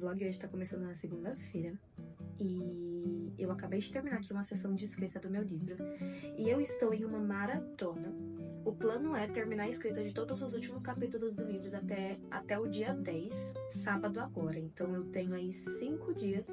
vlog hoje tá começando na segunda-feira e eu acabei de terminar aqui uma sessão de escrita do meu livro e eu estou em uma maratona. O plano é terminar a escrita de todos os últimos capítulos do livro até o dia 10, sábado agora. Então eu tenho aí 5 dias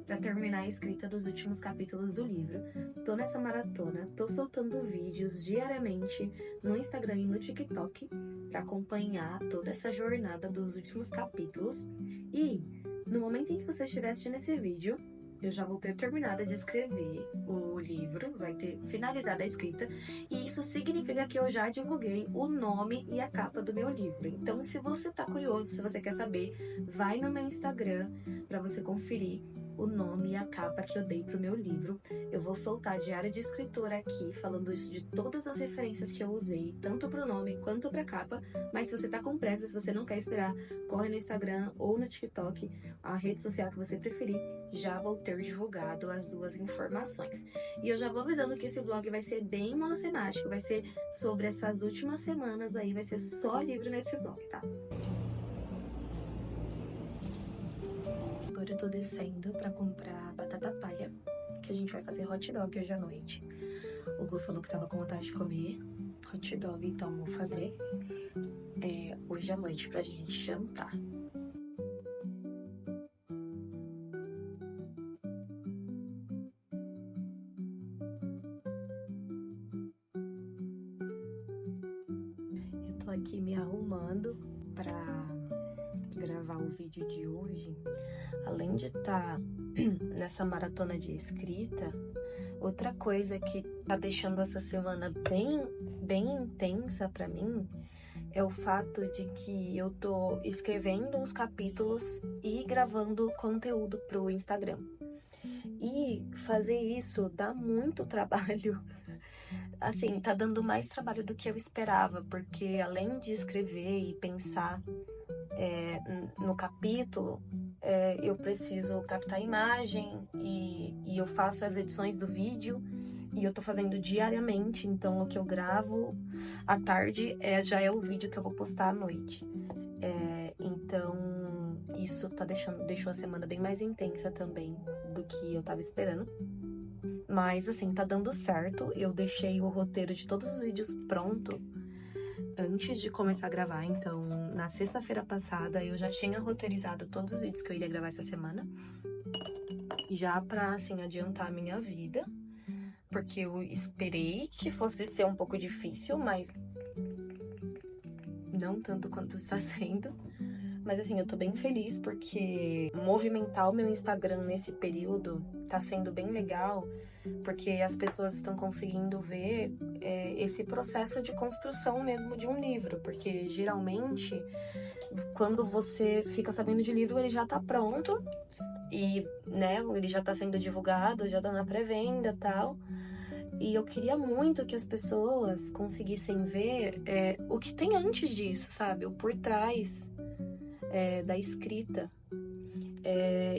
para terminar a escrita dos últimos capítulos do livro. Tô nessa maratona, tô soltando vídeos diariamente no Instagram e no TikTok para acompanhar toda essa jornada dos últimos capítulos. E no momento em que você estiver assistindo esse vídeo, eu já vou ter terminado de escrever o livro, vai ter finalizado a escrita, e isso significa que eu já divulguei o nome e a capa do meu livro. Então, se você tá curioso, se você quer saber, vai no meu Instagram para você conferir o nome e a capa que eu dei pro meu livro. Eu vou soltar diário de escritora aqui, falando de todas as referências que eu usei, tanto pro nome quanto pra capa. Mas se você tá com pressa, se você não quer esperar, corre no Instagram ou no TikTok, a rede social que você preferir, já vou ter divulgado as duas informações. E eu já vou avisando que esse vlog vai ser bem monotemático, vai ser sobre essas últimas semanas aí, vai ser só livro nesse vlog, tá? Agora eu tô descendo pra comprar batata palha, que a gente vai fazer hot dog hoje à noite. O Gu falou que tava com vontade de comer hot dog, então vou fazer hoje à noite pra gente jantar. Eu tô aqui me arrumando pra gravar o vídeo de hoje. Além de estar nessa maratona de escrita, outra coisa que tá deixando essa semana bem intensa pra mim é o fato de que eu tô escrevendo os capítulos e gravando conteúdo pro Instagram. E fazer isso dá muito trabalho. Assim, tá dando mais trabalho do que eu esperava, porque além de escrever e pensar no capítulo, eu preciso captar a imagem e eu faço as edições do vídeo e eu tô fazendo diariamente, então o que eu gravo à tarde já é o vídeo que eu vou postar à noite. Então isso deixou a semana bem mais intensa também do que eu tava esperando. Mas assim, tá dando certo. Eu deixei o roteiro de todos os vídeos pronto antes de começar a gravar, então na sexta-feira passada eu já tinha roteirizado todos os vídeos que eu iria gravar essa semana, já pra, assim, adiantar a minha vida, porque eu esperei que fosse ser um pouco difícil, mas não tanto quanto está sendo. Mas assim, eu tô bem feliz porque movimentar o meu Instagram nesse período tá sendo bem legal, porque as pessoas estão conseguindo ver esse processo de construção mesmo de um livro, porque geralmente quando você fica sabendo de livro, ele já tá pronto e, né, ele já tá sendo divulgado, já tá na pré-venda e tal. E eu queria muito que as pessoas conseguissem ver o que tem antes disso, sabe? O por trás da escrita.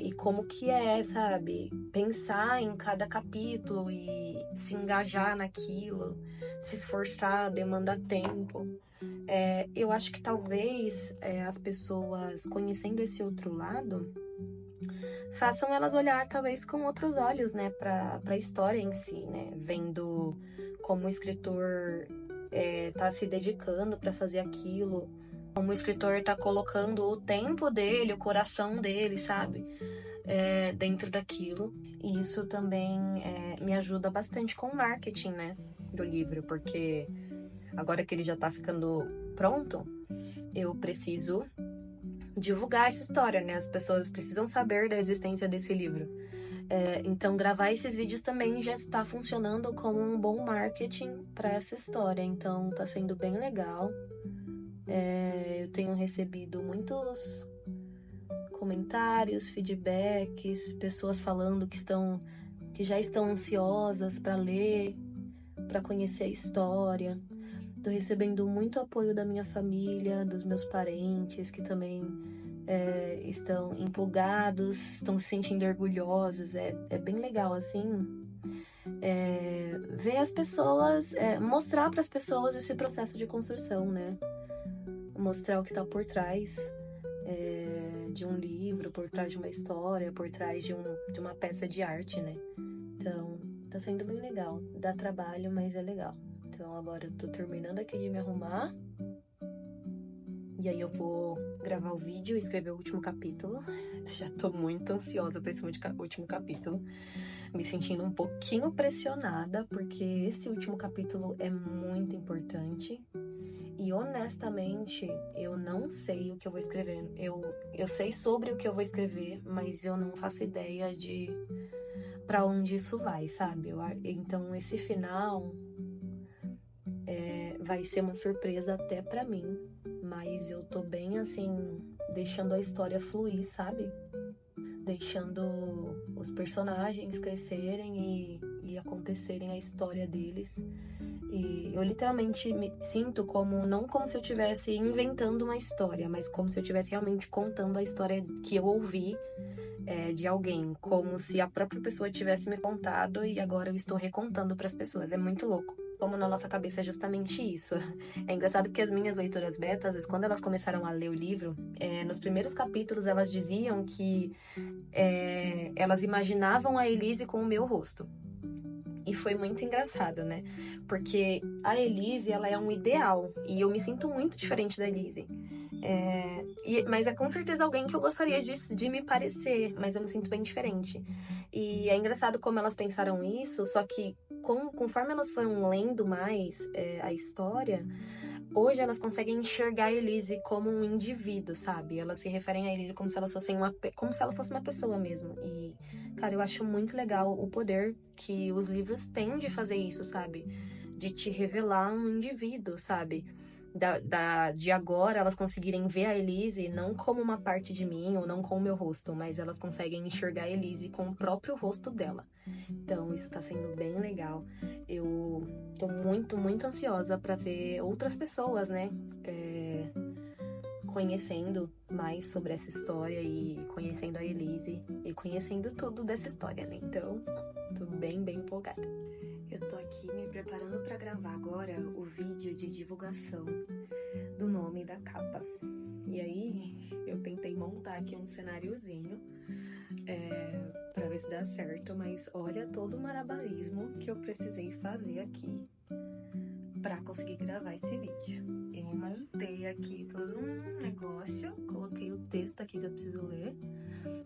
E como que sabe? Pensar em cada capítulo e se engajar naquilo, se esforçar, demanda tempo. Eu acho que talvez as pessoas, conhecendo esse outro lado, façam elas olhar talvez com outros olhos, né, pra história em si, né? Vendo como o escritor tá se dedicando para fazer aquilo, como o escritor tá colocando o tempo dele, o coração dele, sabe? Dentro daquilo. E isso também me ajuda bastante com o marketing, né? Do livro, porque agora que ele já tá ficando pronto, eu preciso divulgar essa história, né? As pessoas precisam saber da existência desse livro. Então, gravar esses vídeos também já está funcionando como um bom marketing para essa história. Então, tá sendo bem legal. Eu tenho recebido muitos comentários, feedbacks, pessoas falando que já estão ansiosas para ler, para conhecer a história. Tô recebendo muito apoio da minha família, dos meus parentes, que também estão empolgados, estão se sentindo orgulhosos. É bem legal, assim, ver as pessoas, mostrar para as pessoas esse processo de construção, né? Mostrar o que tá por trás de um livro, por trás de uma história, por trás de uma peça de arte, né? Então, tá sendo bem legal. Dá trabalho, mas é legal. Então, agora eu tô terminando aqui de me arrumar. E aí eu vou gravar o vídeo e escrever o último capítulo. Já tô muito ansiosa pra esse último capítulo. Me sentindo um pouquinho pressionada, porque esse último capítulo é muito importante. E honestamente, eu não sei o que eu vou escrever. Eu sei sobre o que eu vou escrever, mas eu não faço ideia de pra onde isso vai, sabe? Então esse final vai ser uma surpresa até pra mim. Mas eu tô bem assim, deixando a história fluir, sabe? Deixando os personagens crescerem e acontecerem a história deles. E eu literalmente me sinto como, não como se eu estivesse inventando uma história, mas como se eu estivesse realmente contando a história que eu ouvi de alguém. Como se a própria pessoa tivesse me contado e agora eu estou recontando para as pessoas. É muito louco. Como na nossa cabeça é justamente isso. É engraçado porque as minhas leitoras betas, às vezes, quando elas começaram a ler o livro, nos primeiros capítulos elas diziam que elas imaginavam a Elise com o meu rosto. E foi muito engraçado, né? Porque a Elise, ela é um ideal. E eu me sinto muito diferente da Elise. Mas é com certeza alguém que eu gostaria de me parecer. Mas eu me sinto bem diferente. E é engraçado como elas pensaram isso. Só que conforme elas foram lendo mais a história, hoje elas conseguem enxergar a Elise como um indivíduo, sabe? Elas se referem a Elise como se ela fosse uma pessoa mesmo. E, cara, eu acho muito legal o poder que os livros têm de fazer isso, sabe? De te revelar um indivíduo, sabe? De agora elas conseguirem ver a Elise não como uma parte de mim ou não com o meu rosto, mas elas conseguem enxergar a Elise com o próprio rosto dela. Então isso tá sendo bem legal. Eu tô muito, muito ansiosa pra ver outras pessoas, né? Conhecendo mais sobre essa história e conhecendo a Elise e conhecendo tudo dessa história, né? Então, tô bem, bem empolgada. Eu tô aqui me preparando pra gravar agora o vídeo de divulgação do nome e da capa. E aí, eu tentei montar aqui um cenáriozinho pra ver se dá certo, mas olha todo o malabarismo que eu precisei fazer aqui pra conseguir gravar esse vídeo. Eu montei aqui todo um negócio, coloquei o texto aqui que eu preciso ler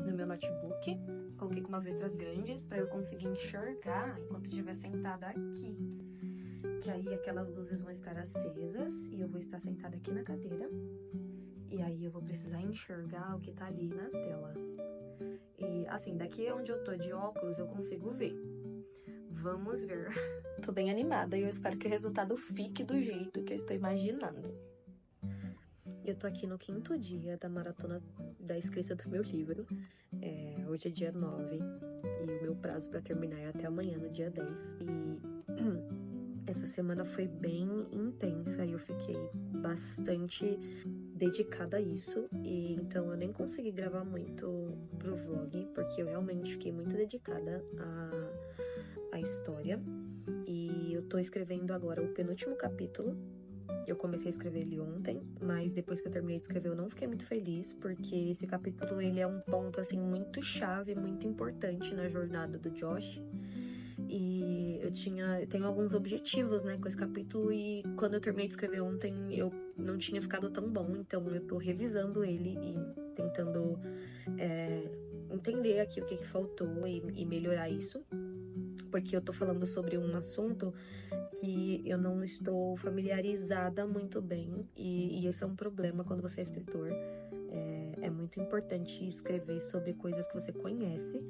no meu notebook, coloquei com umas letras grandes pra eu conseguir enxergar enquanto eu estiver sentada aqui. Que aí aquelas luzes vão estar acesas e eu vou estar sentada aqui na cadeira. E aí eu vou precisar enxergar o que tá ali na tela. E assim, daqui onde eu tô de óculos eu consigo ver. Vamos ver. Tô bem animada e eu espero que o resultado fique do jeito que eu estou imaginando. Eu tô aqui no 5º dia da maratona da escrita do meu livro. Hoje é dia 9 e o meu prazo pra terminar é até amanhã, no dia 10. E essa semana foi bem intensa e eu fiquei bastante dedicada a isso. E então eu nem consegui gravar muito pro vlog, porque eu realmente fiquei muito dedicada à história. E eu tô escrevendo agora o penúltimo capítulo. Eu comecei a escrever ele ontem, mas depois que eu terminei de escrever eu não fiquei muito feliz, porque esse capítulo ele é um ponto assim muito chave, muito importante na jornada do Josh. E eu tenho alguns objetivos, né, com esse capítulo, e quando eu terminei de escrever ontem eu não tinha ficado tão bom, então eu tô revisando ele e tentando entender aqui o que faltou e melhorar isso. Porque eu tô falando sobre um assunto que eu não estou familiarizada muito bem, e esse é um problema quando você é escritor. É muito importante escrever sobre coisas que você conhece,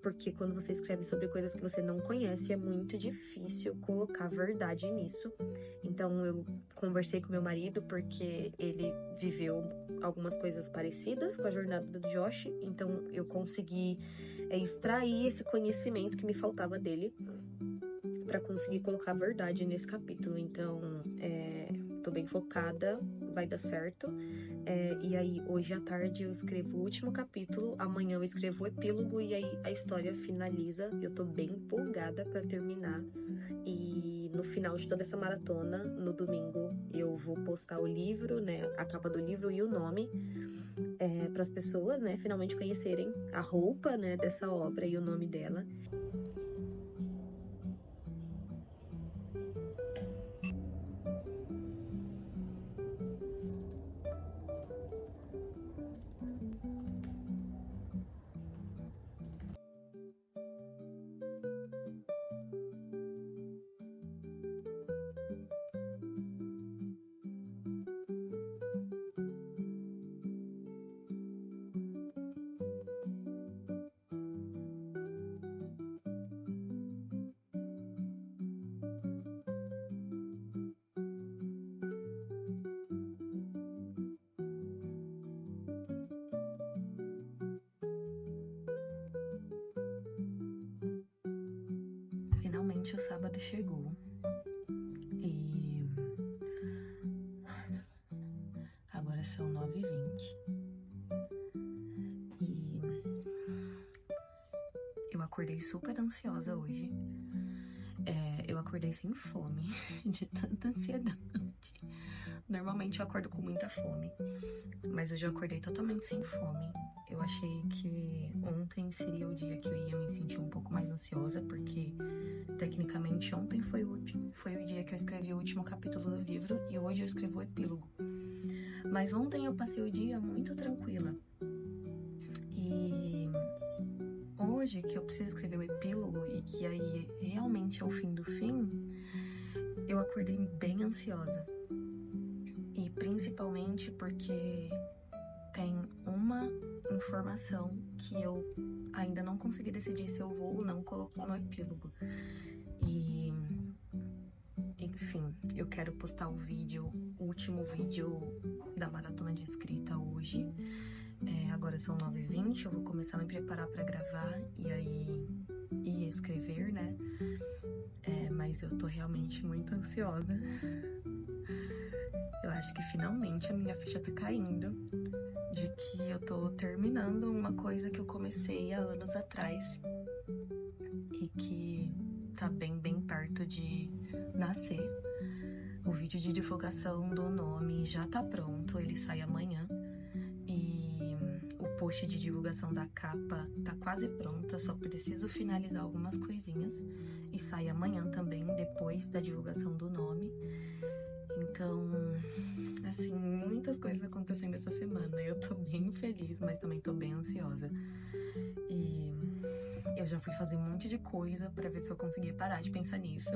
porque quando você escreve sobre coisas que você não conhece, é muito difícil colocar verdade nisso. Então eu conversei com meu marido, porque ele viveu algumas coisas parecidas com a jornada do Josh, então eu consegui extrair esse conhecimento que me faltava dele para conseguir colocar a verdade nesse capítulo. Então tô bem focada, vai dar certo. E aí hoje à tarde eu escrevo o último capítulo, amanhã eu escrevo o epílogo e aí a história finaliza. Eu tô bem empolgada para terminar. E no final de toda essa maratona, no domingo, eu vou postar o livro, né, a capa do livro e o nome, para as pessoas, né, finalmente conhecerem a roupa, né, dessa obra e o nome dela. Finalmente o sábado chegou e agora são 9h20 e eu acordei super ansiosa hoje. Eu acordei sem fome, de tanta ansiedade. Normalmente eu acordo com muita fome, mas hoje eu acordei totalmente sem fome. Eu achei que ontem seria o dia que eu ia me sentir um pouco mais ansiosa, porque tecnicamente ontem foi o dia que eu escrevi o último capítulo do livro e hoje eu escrevo o epílogo. Mas ontem eu passei o dia muito tranquila. E hoje que eu preciso escrever o epílogo e que aí realmente é o fim do fim, eu acordei bem ansiosa. E principalmente porque tem uma informação que eu ainda não consegui decidir se eu vou ou não colocar no epílogo. E, enfim, eu quero postar o último vídeo da maratona de escrita hoje. Agora são 9h20, eu vou começar a me preparar para gravar e aí ir escrever, né? Mas eu tô realmente muito ansiosa. Eu acho que finalmente a minha ficha tá caindo de que eu tô terminando uma coisa que eu comecei há anos atrás e que tá bem perto de nascer. O vídeo de divulgação do nome já tá pronto, ele sai amanhã. E o post de divulgação da capa tá quase pronta, só preciso finalizar algumas coisinhas. E sai amanhã também, depois da divulgação do nome. Então, assim, muitas coisas acontecendo essa semana. Eu tô bem feliz, mas também tô bem ansiosa. E eu já fui fazer um monte de coisa pra ver se eu conseguia parar de pensar nisso.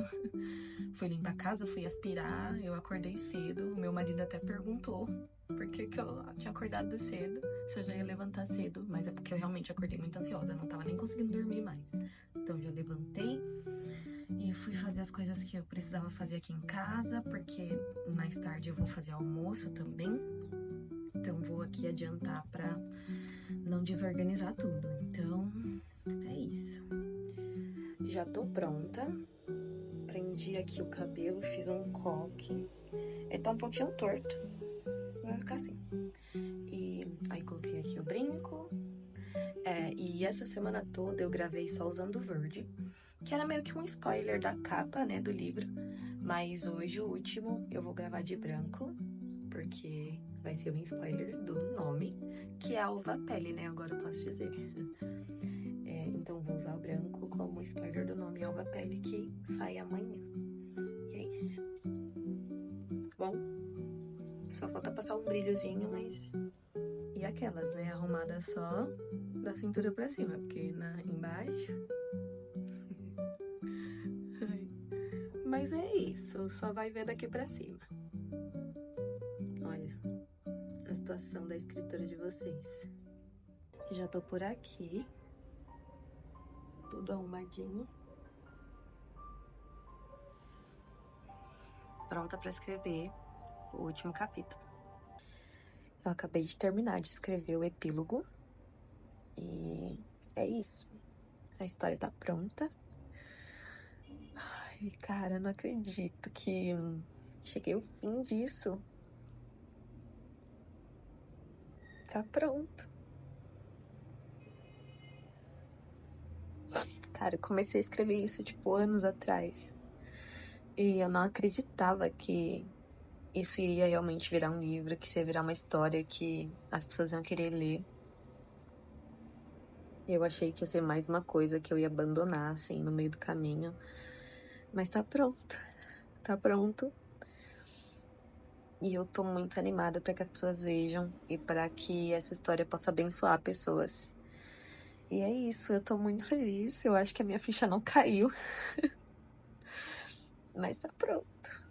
Fui limpar a casa, fui aspirar, eu acordei cedo. O meu marido até perguntou por que eu tinha acordado cedo, se eu já ia levantar cedo. Mas é porque eu realmente acordei muito ansiosa, não tava nem conseguindo dormir mais. Então já levantei e fui fazer as coisas que eu precisava fazer aqui em casa, porque mais tarde eu vou fazer almoço também. Então vou aqui adiantar pra não desorganizar tudo. Então é isso. Já tô pronta. Prendi aqui o cabelo, fiz um coque. Tá um pouquinho torto. Vai ficar assim. E aí coloquei aqui o brinco. E essa semana toda eu gravei só usando verde, que era meio que um spoiler da capa, né, do livro. Mas hoje, o último, eu vou gravar de branco, porque vai ser um spoiler do nome, que é a Uva Pele, né, agora eu posso dizer. Então vou usar o branco como spoiler do nome Alva Pele, que sai amanhã. E é isso. Bom, só falta passar um brilhozinho, mas... E aquelas, né, arrumada só da cintura pra cima, porque embaixo... Mas é isso, só vai ver daqui pra cima. Olha a situação da escritora de vocês. Já tô por aqui. Tudo arrumadinho. Pronta pra escrever o último capítulo. Eu acabei de terminar de escrever o epílogo. E é isso. A história tá pronta. Ai, cara, não acredito que cheguei ao fim disso. Tá pronto. Cara, eu comecei a escrever isso, tipo, anos atrás. E eu não acreditava que isso iria realmente virar um livro, que isso ia virar uma história que as pessoas iam querer ler. Eu achei que ia ser mais uma coisa que eu ia abandonar, assim, no meio do caminho. Mas tá pronto. Tá pronto. E eu tô muito animada para que as pessoas vejam e para que essa história possa abençoar pessoas. E é isso, eu tô muito feliz. Eu acho que a minha ficha não caiu, mas tá pronto.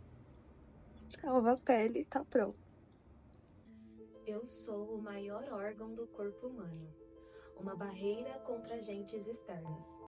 A Ova Pele tá pronto. Eu sou o maior órgão do corpo humano, uma barreira contra agentes externos.